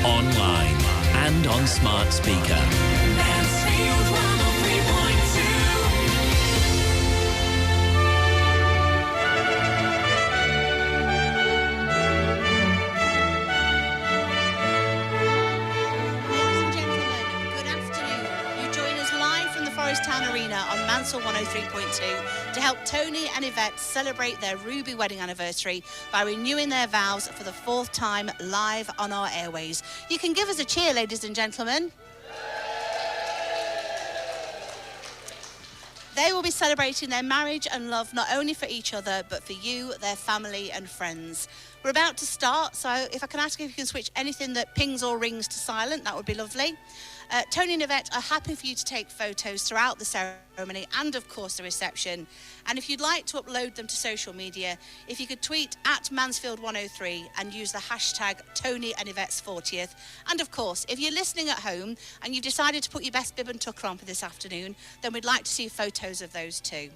online and on smart speaker. Mansfield 103.2. Town Arena on Mansfield 103.2 to help Tony and Yvette celebrate their Ruby wedding anniversary by renewing their vows for the 4th time live on our airways. You can give us a cheer, ladies and gentlemen. They will be celebrating their marriage and love not only for each other but for you, their family and friends. We're about to start, so if I can ask if you can switch anything that pings or rings to silent, that would be lovely. Tony and Yvette are happy for you to take photos throughout the ceremony and, of course, the reception. And if you'd like to upload them to social media, if you could tweet at Mansfield103 and use the hashtag Tony and Yvette's 40th. And, of course, if you're listening at home and you've decided to put your best bib and tucker on for this afternoon, then we'd like to see photos of those too.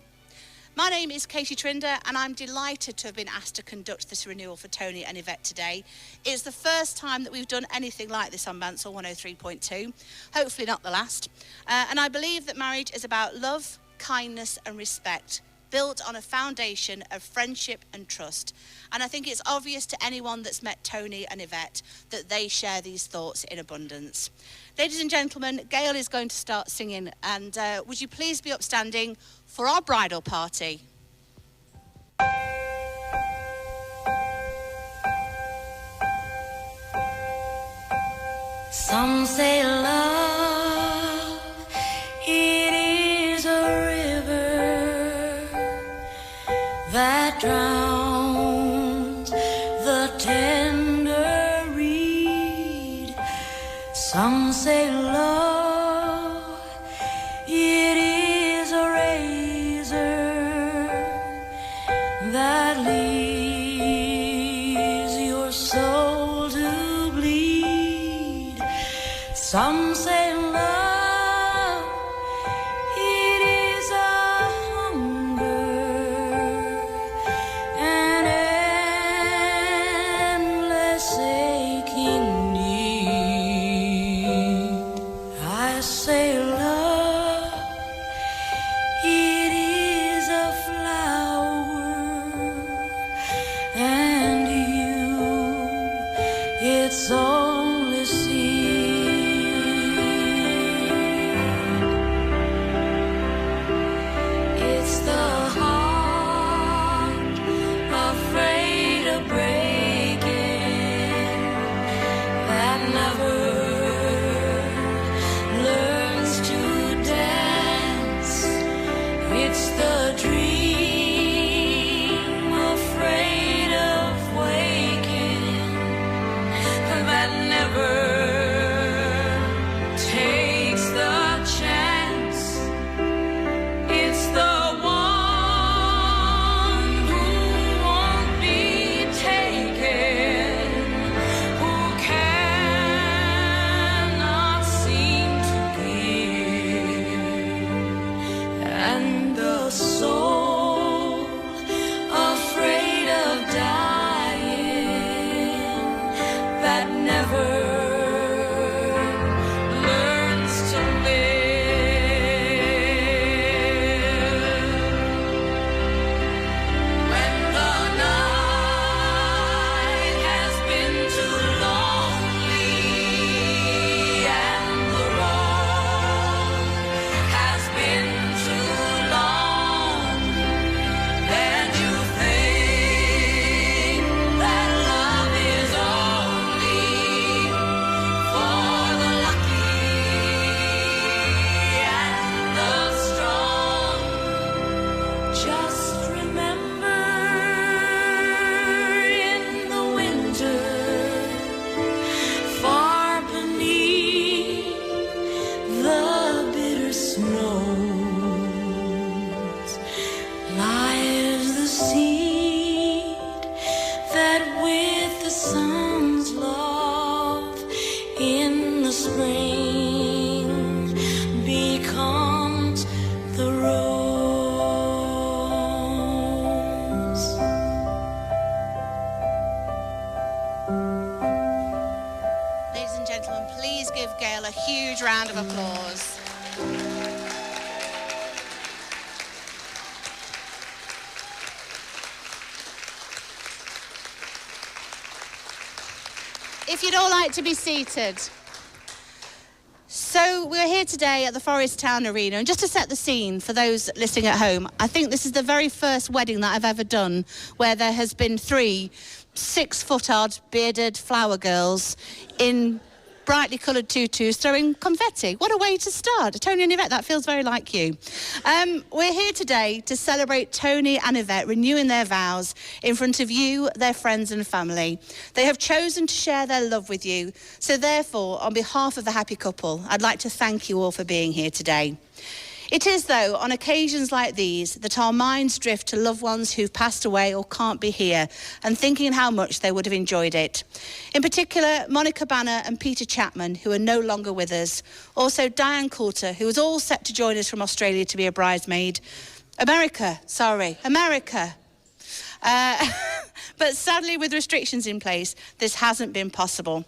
My name is Katie Trinder and I'm delighted to have been asked to conduct this renewal for Tony and Yvette today. It's the first time that we've done anything like this on Mansfield 103.2, hopefully not the last. And I believe that marriage is about love, kindness and respect, built on a foundation of friendship and trust. And I think it's obvious to anyone that's met Tony and Yvette that they share these thoughts in abundance. Ladies and gentlemen, Gail is going to start singing, and would you please be upstanding for our bridal party? Some say love, it is a river that drowns the tender reed. Some say love, it is a razor that leaves your soul to bleed. Some say love, it is a hunger, an endless aching need. I say love, it is a flower, and you, it's only seed. It's the heart afraid of breaking that never learns to dance. It's the dream afraid of waking that never takes the chance. It's the one who won't be taken, who cannot seem to give, and the soul afraid of dying that never learns to live. When the night has been too lonely and the road has been too long, and you think that love is only for the lucky and the strong, just remember in the winter, far beneath the bitter snows, lies the seed that with the sun's love in the spring becomes the rose. Ladies and please give Gail a huge round of applause. If you'd all like to be seated. So we're here today at the Forest Town Arena, and just to set the scene for those listening at home, I think this is the very first wedding that I've ever done where there has been 3 6-foot-odd bearded flower girls in brightly coloured tutus throwing confetti. What a way to start. Tony and Yvette, that feels very like you. We're here today to celebrate Tony and Yvette renewing their vows in front of you, their friends and family. They have chosen to share their love with you. So therefore, on behalf of the happy couple, I'd like to thank you all for being here today. It is, though, on occasions like these that our minds drift to loved ones who've passed away or can't be here and thinking how much they would have enjoyed it. In particular, Monica Banner and Peter Chapman, who are no longer with us. Also, Diane Coulter, who was all set to join us from Australia to be a bridesmaid. America. But sadly, with restrictions in place, this hasn't been possible.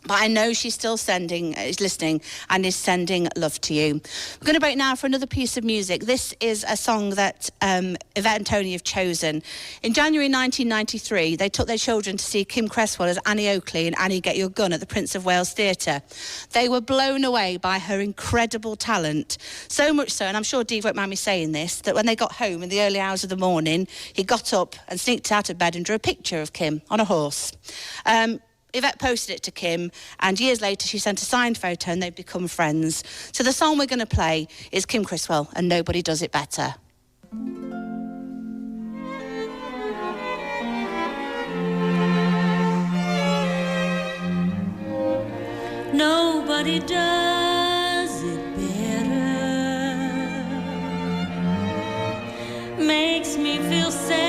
But I know she's still is listening and is sending love to you. We're going to break now for another piece of music. This is a song that Yvette and Tony have chosen. In January 1993, they took their children to see Kim Cresswell as Annie Oakley in Annie Get Your Gun at the Prince of Wales Theatre. They were blown away by her incredible talent. So much so, and I'm sure Dave won't mind me saying this, that when they got home in the early hours of the morning, he got up and sneaked out of bed and drew a picture of Kim on a horse. Yvette posted it to Kim, and years later she sent a signed photo and they've become friends. So the song we're going to play is Kim Cresswell and Nobody Does It Better. Nobody does it better. Makes me feel sad.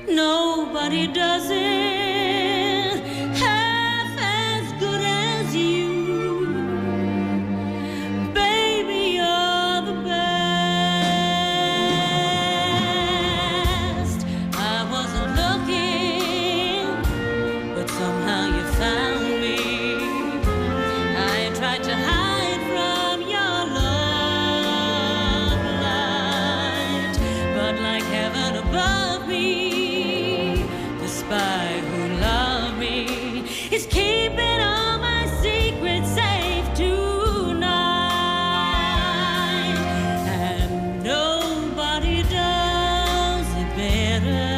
Nobody does it half as good as you. Baby, you're the best. I wasn't looking, but somehow you found me. I tried to hide from your love light, but like heaven above me, the spy who loved me is keeping all my secrets safe tonight, and nobody does it better.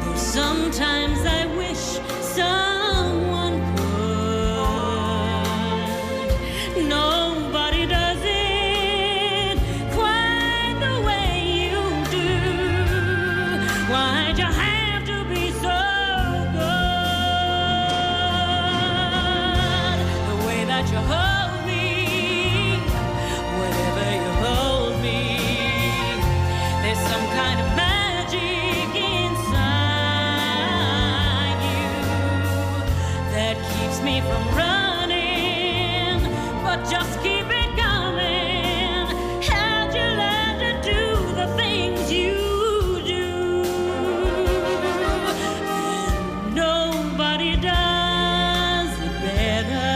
Though sometimes I wish someone could. Nobody does it quite the way you do. Why'd you have to be so good? The way that you hold me, whenever you hold me, there's some kind of magic inside you that keeps me from running, but just keep it coming. How'd you learn to do the things you do? And nobody does it better.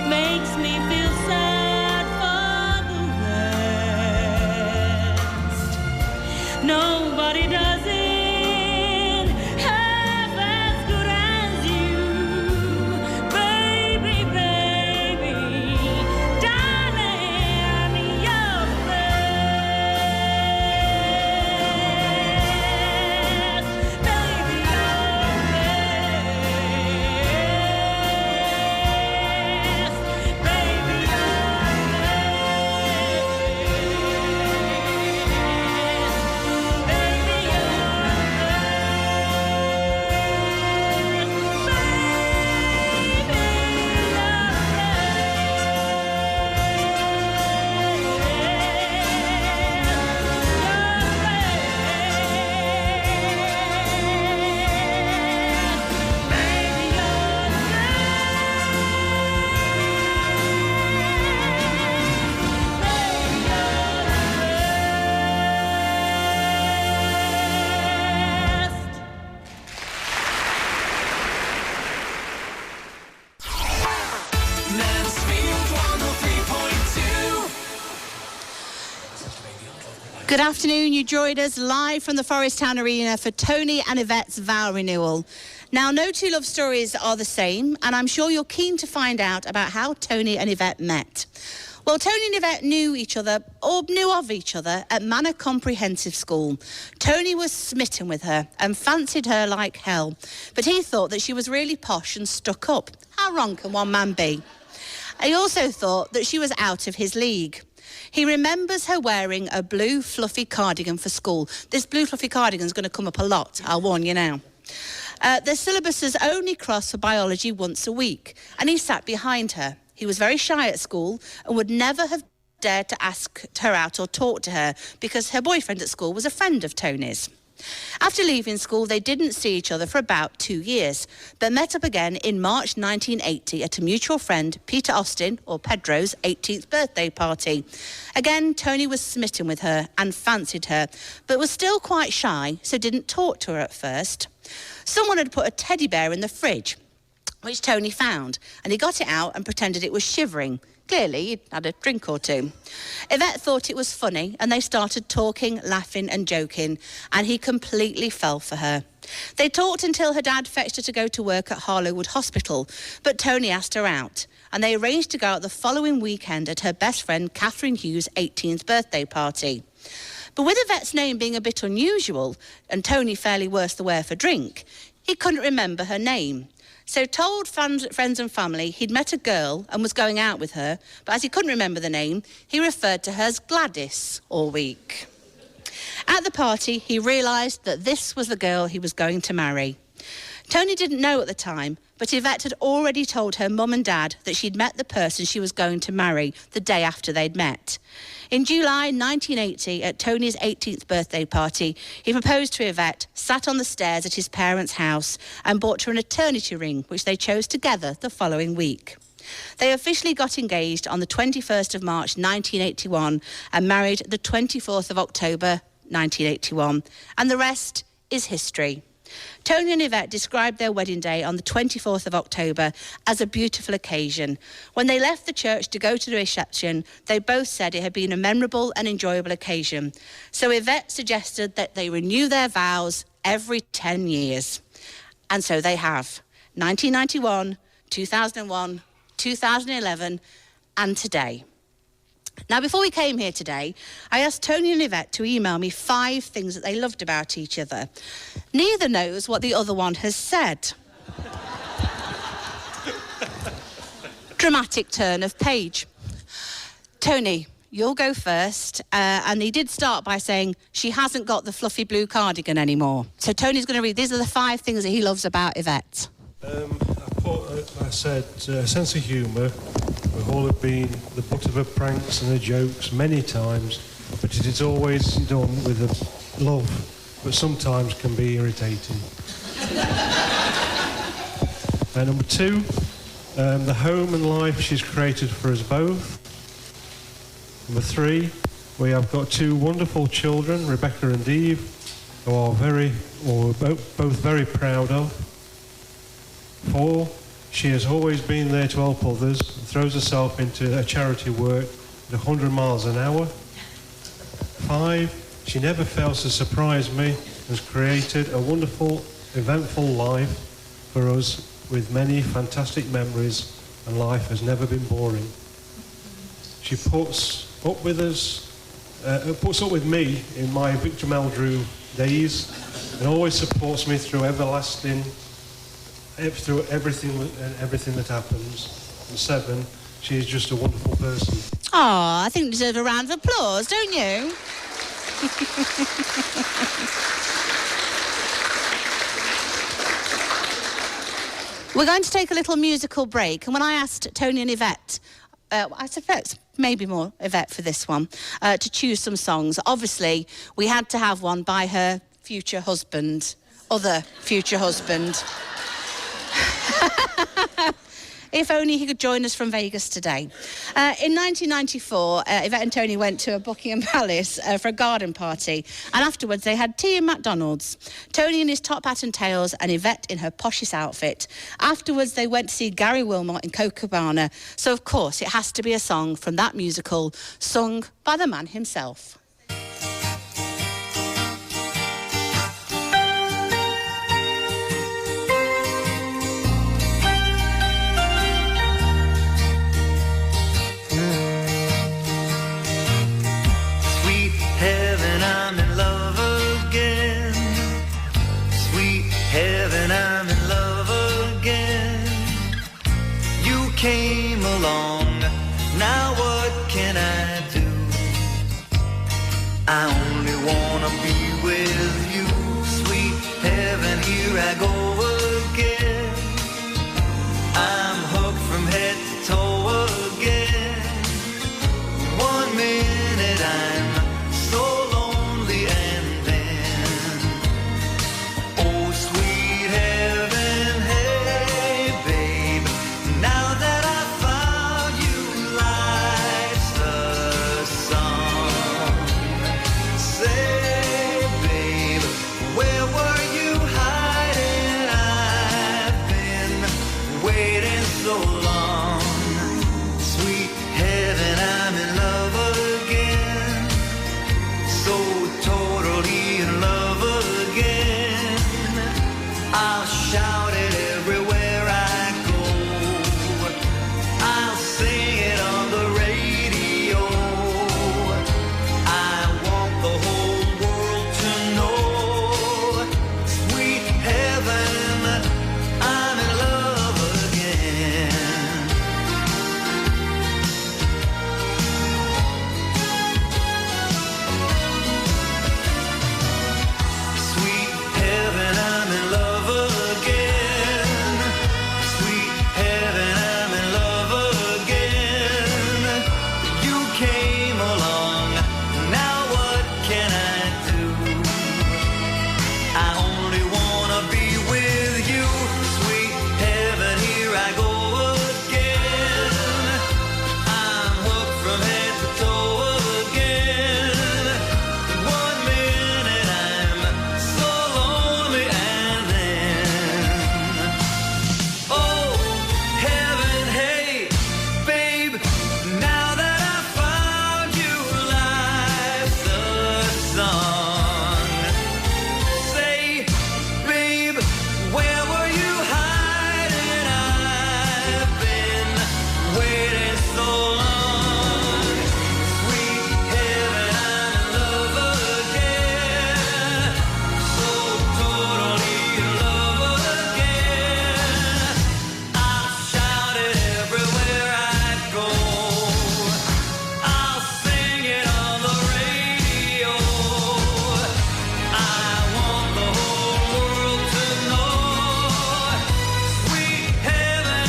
Makes me feel sad for the rest. Nobody does it half as good as Good afternoon. You joined us live from the Forest Town Arena for Tony and Yvette's vow renewal. Now, no two love stories are the same, and I'm sure you're keen to find out about how Tony and Yvette met. Well, Tony and Yvette knew each other, or knew of each other, at Manor Comprehensive School. Tony was smitten with her and fancied her like hell, but he thought that she was really posh and stuck up. How wrong can one man be? He also thought that she was out of his league. He remembers her wearing a blue fluffy cardigan for school. This blue fluffy cardigan is going to come up a lot, I'll warn you now. The syllabuses only crossed for biology once a week, and he sat behind her. He was very shy at school and would never have dared to ask her out or talk to her because her boyfriend at school was a friend of Tony's. After leaving school, they didn't see each other for about 2 years, but met up again in March 1980 at a mutual friend, Peter Austin, or Pedro's, 18th birthday party. Again, Tony was smitten with her and fancied her, but was still quite shy, so didn't talk to her at first. Someone had put a teddy bear in the fridge, which Tony found, and he got it out and pretended it was shivering. Clearly, he'd had a drink or two. Yvette thought it was funny, and they started talking, laughing and joking, and he completely fell for her. They talked until her dad fetched her to go to work at Harlowwood Hospital, but Tony asked her out, and they arranged to go out the following weekend at her best friend Catherine Hughes' 18th birthday party. But with Yvette's name being a bit unusual, and Tony fairly worse the wear for drink, he couldn't remember her name. So told friends and family he'd met a girl and was going out with her, but as he couldn't remember the name, he referred to her as Gladys all week. At the party, he realised that this was the girl he was going to marry. Tony didn't know at the time, but Yvette had already told her mum and dad that she'd met the person she was going to marry the day after they'd met. In July 1980, at Tony's 18th birthday party, he proposed to Yvette, sat on the stairs at his parents' house and bought her an eternity ring, which they chose together the following week. They officially got engaged on the 21st of March 1981 and married the 24th of October 1981, and the rest is history. Tony and Yvette described their wedding day on the 24th of October as a beautiful occasion. When they left the church to go to the reception, they both said it had been a memorable and enjoyable occasion. So Yvette suggested that they renew their vows every 10 years. And so they have. 1991, 2001, 2011, and today. Now, before we came here today, I asked Tony and Yvette to email me 5 things that they loved about each other. Neither knows what the other one has said. Dramatic turn of page. Tony, you'll go first. And he did start by saying she hasn't got the fluffy blue cardigan anymore. So Tony's going to read. These are the 5 things that he loves about Yvette. I said sense of humour. We've all been the butt of her pranks and her jokes many times, but it is always done with a love, but sometimes can be irritating. And number 2, the home and life she's created for us both. Number 3, we have got 2 wonderful children, Rebecca and Eve, who are both very proud of. 4, she has always been there to help others and throws herself into a charity work at 100 miles an hour. 5, she never fails to surprise me and has created a wonderful, eventful life for us with many fantastic memories, and life has never been boring. She puts up with me in my Victor Meldrew days and always supports me through everything that happens. And 7, she is just a wonderful person. Oh, I think you deserve a round of applause, don't you? We're going to take a little musical break, and when I asked Tony and Yvette, I suspect maybe more Yvette for this one, to choose some songs, obviously we had to have one by her future husband, other future husband. If only he could join us from Vegas today. In 1994, Yvette and Tony went to a Buckingham Palace for a garden party, and afterwards they had tea in McDonald's. Tony in his top hat and tails, and Yvette in her poshest outfit. Afterwards, they went to see Gary Wilmot in Copacabana, so of course it has to be a song from that musical, sung by the man himself. I only wanna be with you. Sweet heaven, here I go again. I'm hooked from head to toe again. 1 minute I'm so lonely, and then, oh sweet heaven, hey babe, now that I found you, life's a song. Say babe, where were you hiding? I've been waiting so long. Sweet heaven, I'm in love again. So totally in love again. I'll shout it everywhere I go. I'll sing it on the radio. I want the whole world to know. Sweet heaven, I'm in love again. Sweet heaven, I'm in love again. Sweet heaven, I'm in love again. You came along, now what can I do? I only wanna be with you. Sweet heaven, here I go again. I'm hooked from head to toe again. 1 minute I'm so lonely, and then, oh heaven, hey babe, now that I found you, life's a song. Say babe, where were you hiding? I've been waiting so long. Sweet heaven, I'm in love again. So totally in love again. I'll shout it everywhere I go. I'll sing it on the radio. I want the whole world to know. Sweet heaven,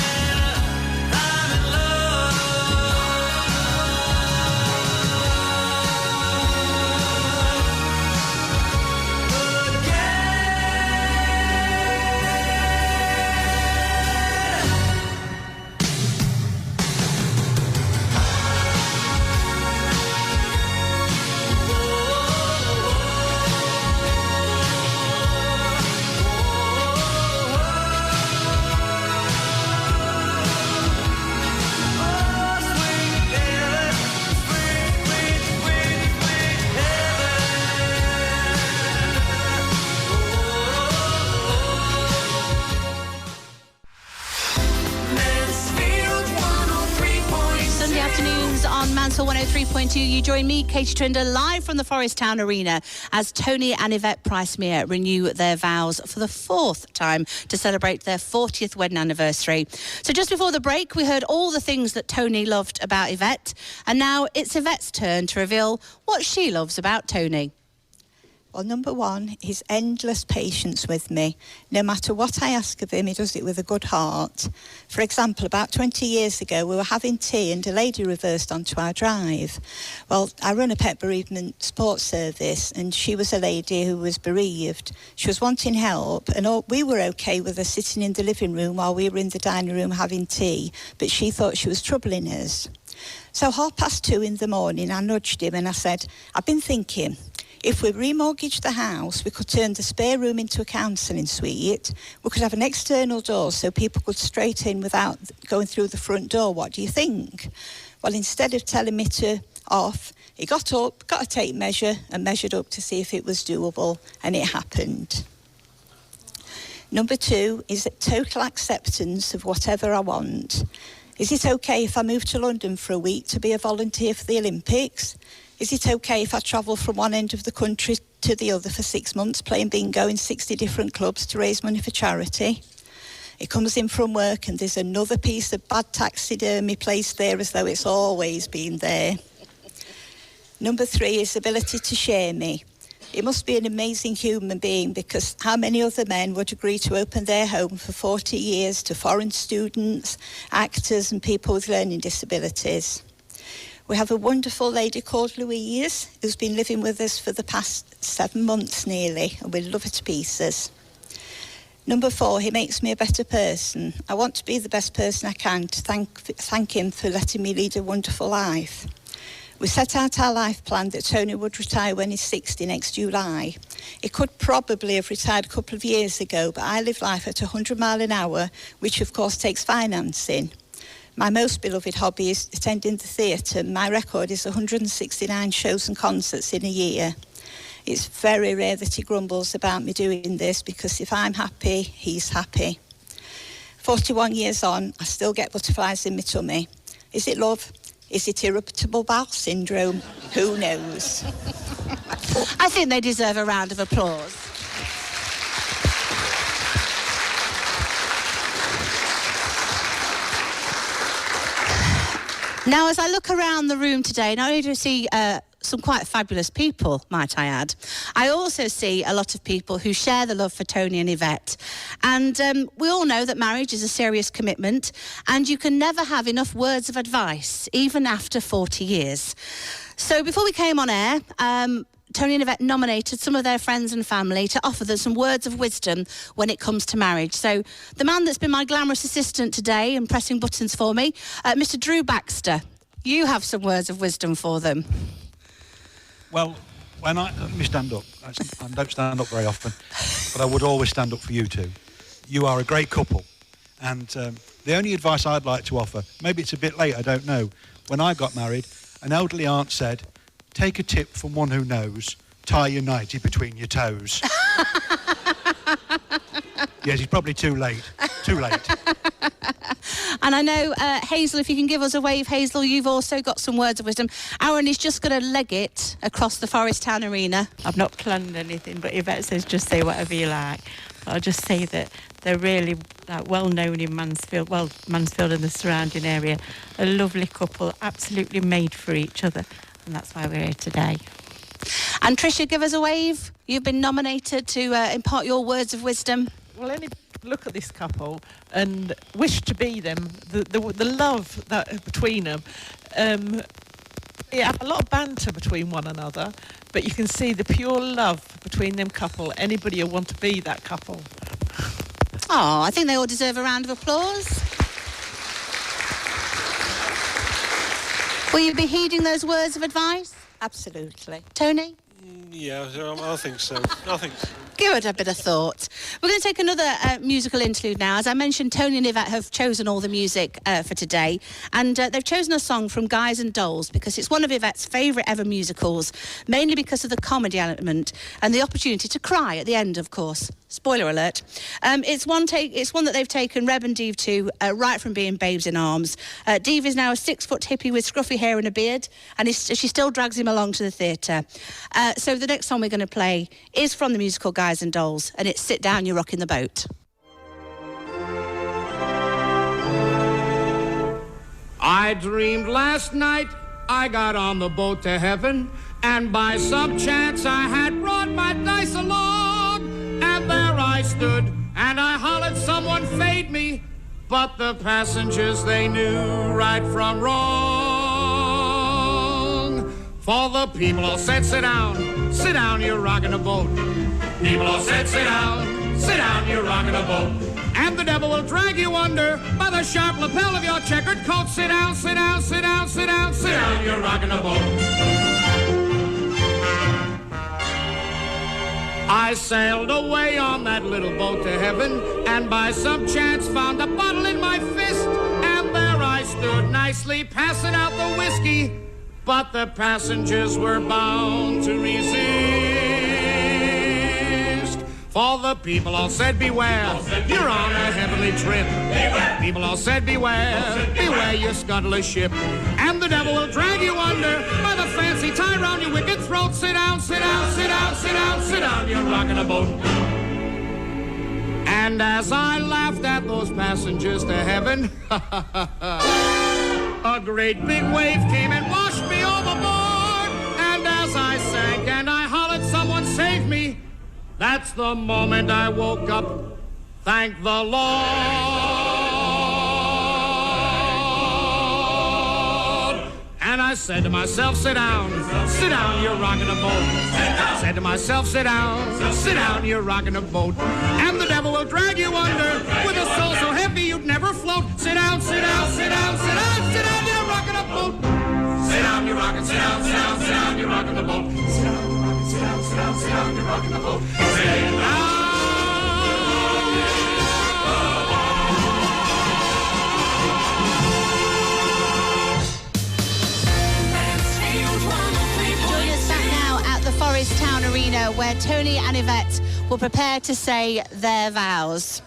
I'm in love Mansfield 103.6. Sunday afternoons on Mansfield 103.2. You join me, Katie Trinder, live from the Forest Town Arena as Tony and Yvette Pricemere renew their vows for the 4th time to celebrate their 40th wedding anniversary. So just before the break, we heard all the things that Tony loved about Yvette, and now it's Yvette's turn to reveal what she loves about Tony. Well, number one, his endless patience with me. No matter what I ask of him, he does it with a good heart. For example, about 20 years ago, we were having tea and a lady reversed onto our drive. Well, I run a pet bereavement support service, and she was a lady who was bereaved. She was wanting help, and we were okay with her sitting in the living room while we were in the dining room having tea, but she thought she was troubling us. So 2:30 in the morning, I nudged him and I said, I've been thinking, if we remortgaged the house, we could turn the spare room into a counselling suite. We could have an external door so people could straight in without going through the front door. What do you think? Well, instead of telling me to off, he got up, got a tape measure and measured up to see if it was doable, and it happened. Number two is total acceptance of whatever I want. Is it okay if I move to London for a week to be a volunteer for the Olympics? Is it okay if I travel from one end of the country to the other for 6 months, playing bingo in 60 different clubs to raise money for charity? He comes in from work and there's another piece of bad taxidermy placed there as though it's always been there. Number 3 is ability to share me. He must be an amazing human being, because how many other men would agree to open their home for 40 years to foreign students, actors and people with learning disabilities? We have a wonderful lady called Louise who's been living with us for the past 7 months nearly, and we love her to pieces. Number 4, he makes me a better person. I want to be the best person I can to thank him for letting me lead a wonderful life. We set out our life plan that Tony would retire when he's 60 next July. He could probably have retired a couple of years ago, but I live life at 100 mile an hour, which of course takes financing. My most beloved hobby is attending the theatre. My record is 169 shows and concerts in a year. It's very rare that he grumbles about me doing this, because if I'm happy, he's happy. 41 years on, I still get butterflies in my tummy. Is it love? Is it irritable bowel syndrome? Who knows? I think they deserve a round of applause. Now, as I look around the room today, not only do I see some quite fabulous people, might I add, I also see a lot of people who share the love for Tony and Yvette. And we all know that marriage is a serious commitment, and you can never have enough words of advice, even after 40 years. So before we came on air, Tony and Yvette nominated some of their friends and family to offer them some words of wisdom when it comes to marriage. So the man that's been my glamorous assistant today and pressing buttons for me, Mr. Drew Baxter, you have some words of wisdom for them. Well, when let me stand up. I don't stand up very often, but I would always stand up for you two. You are a great couple, and the only advice I'd like to offer, maybe it's a bit late, I don't know. When I got married, an elderly aunt said, "Take a tip from one who knows, tie your nightie between your toes." Yes, it's probably too late. Too late. And I know, Hazel, if you can give us a wave, Hazel, you've also got some words of wisdom. Aaron is just going to leg it across the Forest Town Arena. I've not planned anything, but Yvette says just say whatever you like. But I'll just say that they're really well known in Mansfield, Mansfield and the surrounding area. A lovely couple, absolutely made for each other. And that's why we're here today. And Tricia, give us a wave. You've been nominated to impart your words of wisdom. Well, any look at this couple and wish to be them. The love that between them. They have a lot of banter between one another, but you can see the pure love between them couple. Anybody will want to be that couple. Oh, I think they all deserve a round of applause. Will you be heeding those words of advice? Absolutely. Tony? Yeah, I think so. I think so. Give it a bit of thought. We're going to take another musical interlude now. As I mentioned, Tony and Yvette have chosen all the music for today. And they've chosen a song from Guys and Dolls because it's one of Yvette's favourite ever musicals, mainly because of the comedy element and the opportunity to cry at the end, of course. Spoiler alert. It's one that they've taken Reb and Deve to right from being babes in arms. Deve is now a 6-foot hippie with scruffy hair and a beard, and she still drags him along to the theatre. So the next song we're going to play is from the musical Guys and Dolls, and it's Sit Down, You're Rocking the Boat. I dreamed last night I got on the boat to heaven, and by some chance I had brought my dice along, and there I stood and I hollered someone fade me, but the passengers, they knew right from wrong. For the people all said, sit down, you're rocking a boat. People all said, sit down, you're rocking a boat. And the devil will drag you under by the sharp lapel of your checkered coat. Sit down, sit down, sit down, sit down, sit down, you're rocking a boat. I sailed away on that little boat to heaven, and by some chance found a bottle in my fist, and there I stood nicely passing out the whiskey, but the passengers were bound to resist. For the people all said, beware, you're on a heavenly trip. People all said, beware, beware, you scuttle a ship. And the devil will drag you under by the fancy tie round your wicked throat. Sit down, sit down, sit down, sit down, sit down, you're rocking a boat. And as I laughed at those passengers to heaven, a great big wave came and washed me overboard. And That's the moment I woke up. Thank the Lord. And I said to myself, sit down, you're rocking a boat. I said to myself, sit down, you're rocking a boat. And the devil will drag you under with a soul so heavy you'd never float. Sit down, you're rocking a boat. Sit down, you're rocking, sit down, you're rocking the boat. Sit down, you're rocking the boat. Sit down. Join us back now at the Forest Town Arena where Tony and Yvette will prepare to say their vows.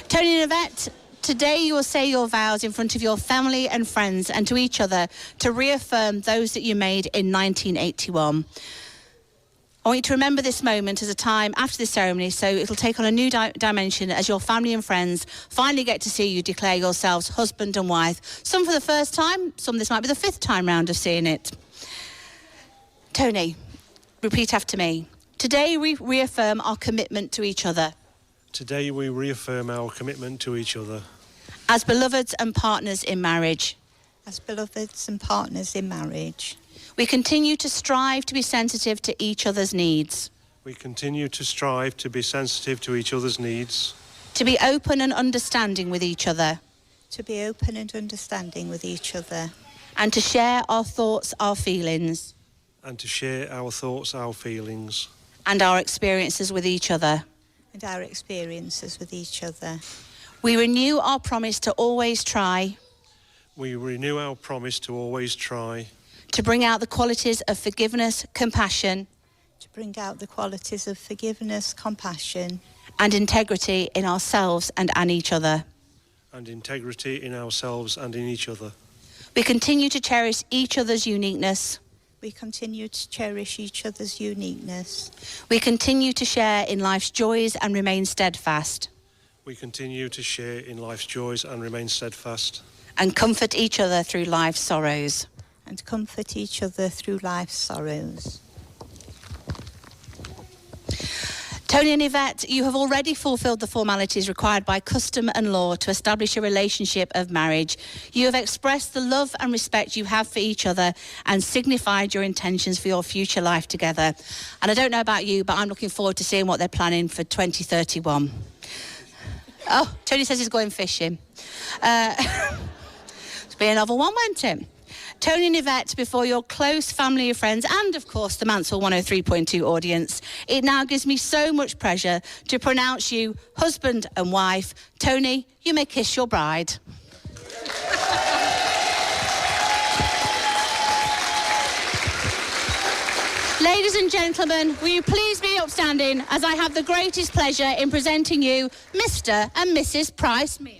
Tony and Yvette, today you will say your vows in front of your family and friends and to each other to reaffirm those that you made in 1981. I want you to remember this moment as a time after the ceremony, so it'll take on a new dimension as your family and friends finally get to see you declare yourselves husband and wife. Some for the first time, some this might be the fifth time round of seeing it. Tony, repeat after me. Today we reaffirm our commitment to each other. Today we reaffirm our commitment to each other. As beloveds and partners in marriage. As beloveds and partners in marriage. We continue to strive to be sensitive to each other's needs. We continue to strive to be sensitive to each other's needs. To be open and understanding with each other. To be open and understanding with each other. And to share our thoughts, our feelings. And to share our thoughts, our feelings. And our experiences with each other. And our experiences with each other. We renew our promise to always try. We renew our promise to always try. To bring out the qualities of forgiveness, compassion. To bring out the qualities of forgiveness, compassion. And integrity in ourselves and in each other. And integrity in ourselves and in each other. We continue to cherish each other's uniqueness. We continue to cherish each other's uniqueness. We continue to share in life's joys and remain steadfast. We continue to share in life's joys and remain steadfast. And comfort each other through life's sorrows. And comfort each other through life's sorrows. Tony and Yvette, you have already fulfilled the formalities required by custom and law to establish a relationship of marriage. You have expressed the love and respect you have for each other and signified your intentions for your future life together. And I don't know about you, but I'm looking forward to seeing what they're planning for 2031. Oh, Tony says he's going fishing. It's been a novel one, won't it? Tony and Yvette, before your close family of friends and, of course, the Mansfield 103.2 audience, it now gives me so much pleasure to pronounce you husband and wife. Tony, you may kiss your bride. Ladies and gentlemen, will you please be upstanding as I have the greatest pleasure in presenting you Mr. and Mrs. Price-Meyer.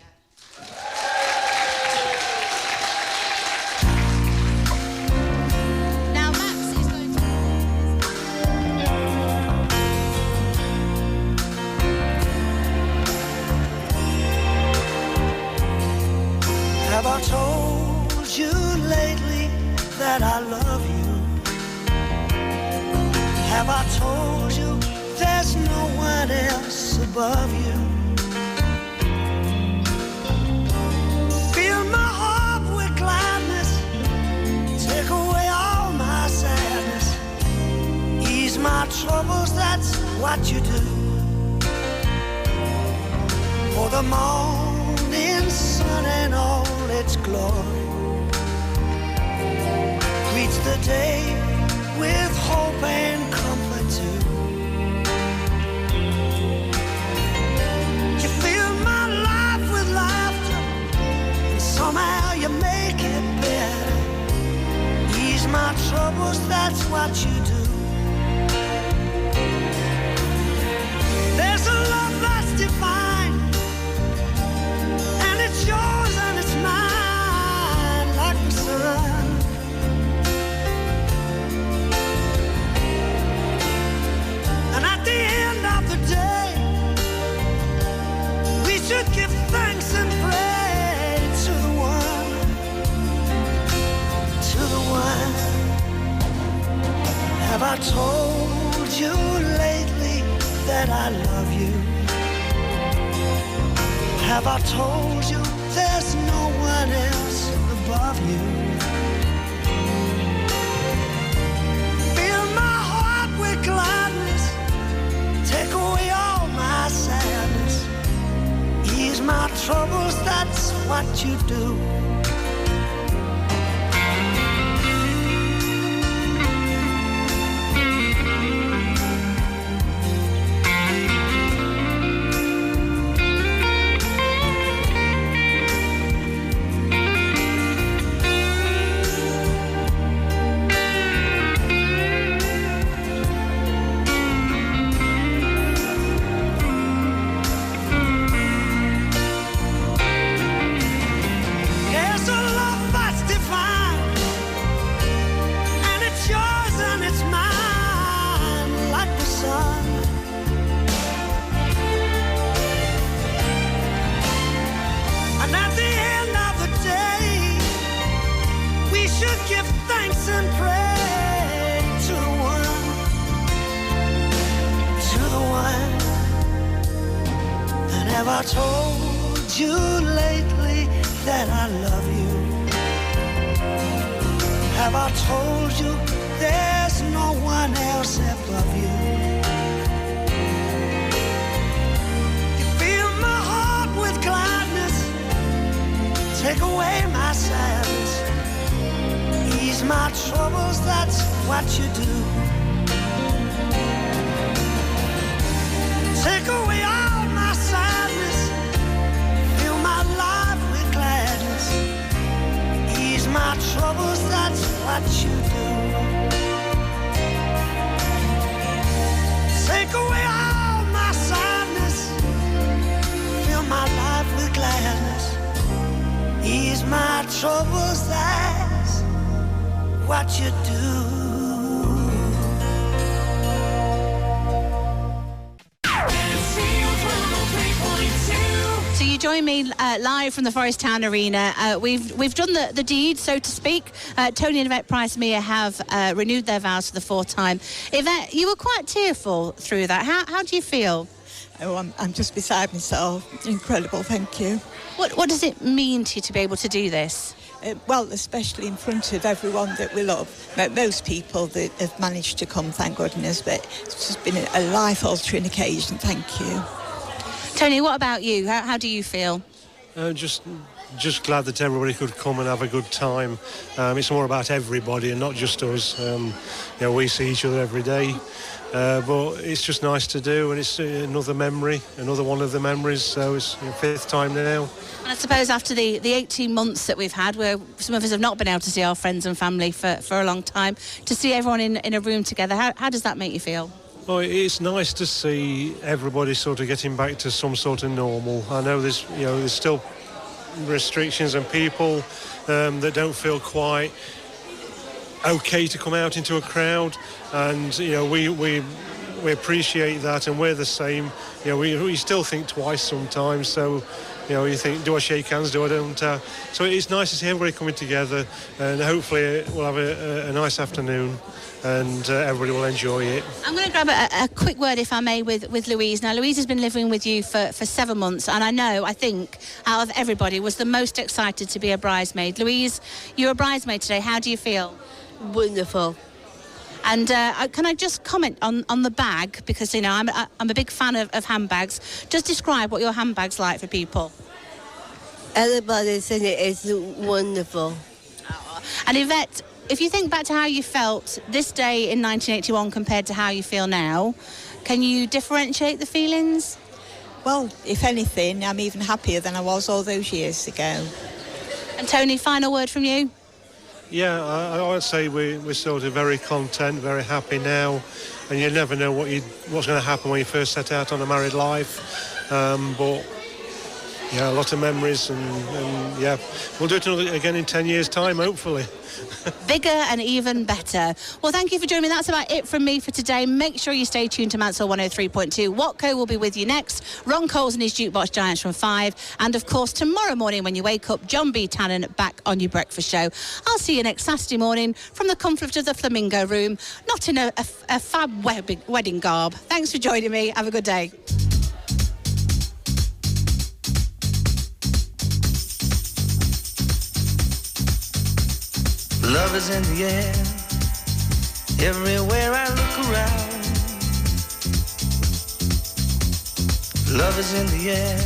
Have I told you lately that I love you? Have I told you there's no one else above you? Fill my heart with gladness, take away all my sadness, ease my troubles, that's what you do. For the morning sun and all its glory greets the day with hope and comfort too. You fill my life with laughter, and somehow you make it better. Ease my troubles, that's what you do. There's a love that's divine, and it's yours and it's mine like the sun. And at the end of the day, we should give thanks and pray to the one, to the one. Have I told you lately that that I love you? Have I told you there's no one else above you? Fill my heart with gladness, take away all my sadness, ease my troubles, that's what you do. There's a love that's divine, and it's yours and it's mine, like the sun. And at the end of the day, we should give thanks and pray to the one that ever told you lately that I love you. Have I told you there's no one else above you? You fill my heart with gladness, take away my sadness, ease my troubles, that's what you do. Take away all my sadness, fill my life with gladness, ease my troubles, that's what you do. Take away all my sadness, fill my life with gladness, ease my troubles, that's what you do. So you join me live from the Forest Town Arena. We've done the deed, so to speak. Tony and Yvette Price-Meyer have renewed their vows for the fourth time. Yvette, you were quite tearful through that. How do you feel? Oh, I'm just beside myself. Incredible, thank you. What does it mean to you to be able to do this? Well, especially in front of everyone that we love. Most people that have managed to come, thank goodness, but it's just been a life-altering occasion, thank you. Tony, what about you? How do you feel? Just glad that everybody could come and have a good time. It's more about everybody and not just us. We see each other every day, but it's just nice to do, and it's another memory, another one of the memories. So it's fifth time now. And I suppose after the 18 months that we've had, where some of us have not been able to see our friends and family for a long time, to see everyone in a room together, how does that make you feel? Well, it's nice to see everybody sort of getting back to some sort of normal. I know there's still restrictions and people that don't feel quite okay to come out into a crowd, and we appreciate that, and we're the same. We still think twice sometimes, so you think, do I shake hands, do I don't? So it's nice to see everybody coming together, and hopefully we'll have a nice afternoon, and everybody will enjoy it. I'm going to grab a quick word, if I may, with Louise. Now, Louise has been living with you for 7 months, and I think, out of everybody, was the most excited to be a bridesmaid. Louise, you're a bridesmaid today. How do you feel? Wonderful. And can I just comment on the bag, because I'm a big fan of handbags. Just describe what your handbag's like for people. Everybody said it is wonderful. And Yvette, if you think back to how you felt this day in 1981 compared to how you feel now, can you differentiate the feelings? Well, if anything, I'm even happier than I was all those years ago. And Tony, final word from you? Yeah, I would say we're sort of very content, very happy now, and you never know what's going to happen when you first set out on a married life. But Yeah, a lot of memories, and yeah, we'll do it again in 10 years' time, hopefully. Bigger and even better. Well, thank you for joining me. That's about it from me for today. Make sure you stay tuned to Mansfield 103.2. Watco will be with you next. Ron Coles and his Jukebox Giants from 5. And, of course, tomorrow morning when you wake up, John B. Tannen back on your breakfast show. I'll see you next Saturday morning from the comfort of the Flamingo Room, not in a fab wedding garb. Thanks for joining me. Have a good day. Love is in the air, everywhere I look around. Love is in the air,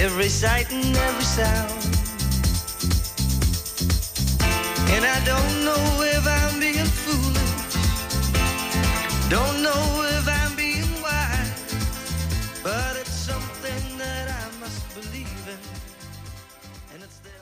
every sight and every sound. And I don't know if I'm being foolish, don't know if I'm being wise, but it's something that I must believe in, and it's there.